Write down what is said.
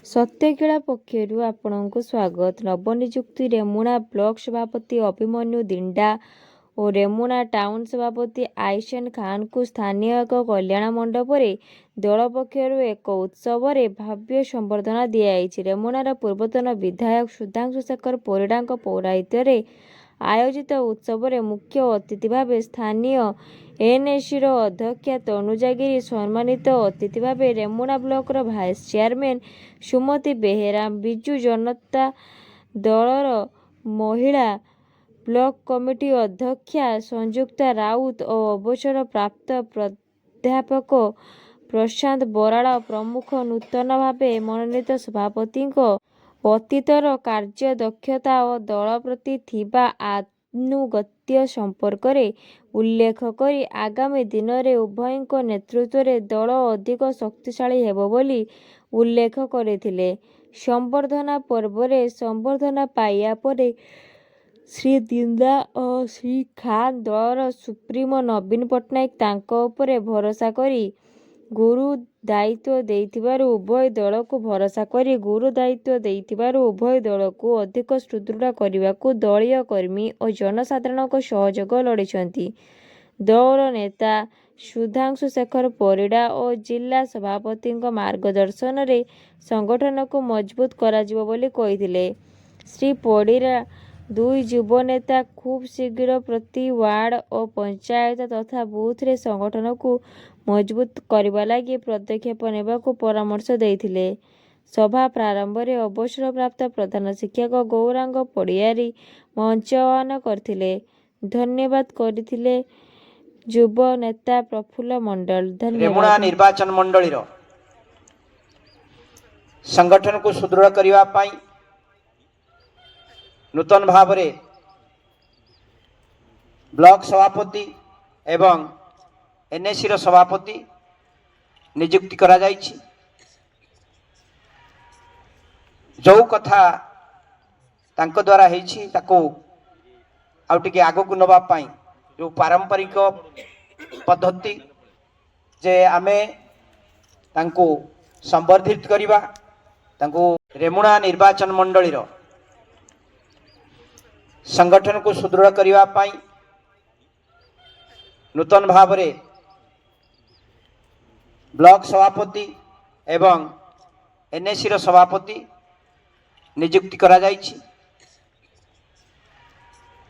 सत्यकिला पक्षरु आपणଙ୍କୁ स्वागत। नवनियुक्त रेमुणा ब्लॉक सभापति अभिमन्यु दिंडा और रेमुणा टाउन सभापति आइसन खान को स्थानीय एक कल्याण मंडप दल पक्षरु एक उत्सव भव्य संबर्धना दिया। रेमुणार पूर्वतन विधायक सुधांशु शेखर परिडा पौराहित्य आयोजित उत्सव मुख्य अतिथि भाव स्थानीय एनएसी अध्यक्षा तनुजागिरी, सम्मानित अतिथि भाव रेमुणा ब्लॉक भाइस चेयरमैन सुमति बेहेरा, बिजु जनता दलर महिला ब्लॉक कमिटी अध्यक्षा संयुक्ता राउत और अवसर प्राप्त प्राध्यापक प्रशांत बराड़ प्रमुख नूतन भाव मनोनीत सभापति अतीतर कार्य दक्षता और दल प्रति थिबा आनुगत्य संपर्क उल्लेख करी आगामी दिन में उभय नेतृत्व में दल अधिक शक्तिशाली हेबो बोली उल्लेख करथिले। संबर्धना पर्व रे संबर्धना पाइया परे श्री दिंदा और श्री खान दलर सुप्रीमो नवीन पट्टनायक तांको उपरे भरोसा करी गुरु दायित्व देइथिबारु उभय दल को भरोसा करी गुरु दायित्व देइथिबारु उभय दल को अधिक सुदृढ़ करने दलीय कर्मी और जनसाधारण को सहयोग लड़िछंती। दलर नेता सुधांशु शेखर परिडा और जिला सभापति मार्गदर्शन रे संगठन को मजबूत कराजिबो बोली कहिथिले। श्री परिडा दुई युव नेता खूब शीघ्र प्रति वार्ड और पंचायत तथा बूथ रे संगठन को मजबूत करने लगी पदक्षेप नेबा को परामर्श देइथिले। सभा प्रारंभ रे अवसर प्राप्त प्रधान शिक्षक गौरांग पड़ियारी मंचन करथिले। धन्यवाद करथिले युव नेता प्रफुल्ल मंडल। रेमुणा निर्वाचन मंडली संगठन को सुदृढ़ करने पाई नूतन भाव रे ब्लॉक सभापति एवं एनएसी सभापति नियुक्ति करा जाइछि। जो कथा तांको द्वारा हेछि ताको आउ टिके आगो को नबा पाई जो पारंपरिक पद्धति जे आमे तांको संवर्धित करिबा तांको रेमुणा निर्वाचन मंडली संगठन को सुदृढ़ करने पाई नूतन भाव रे ब्लॉक सभापति एवं एनएसी सभापति नियुक्ति करा जाइछि।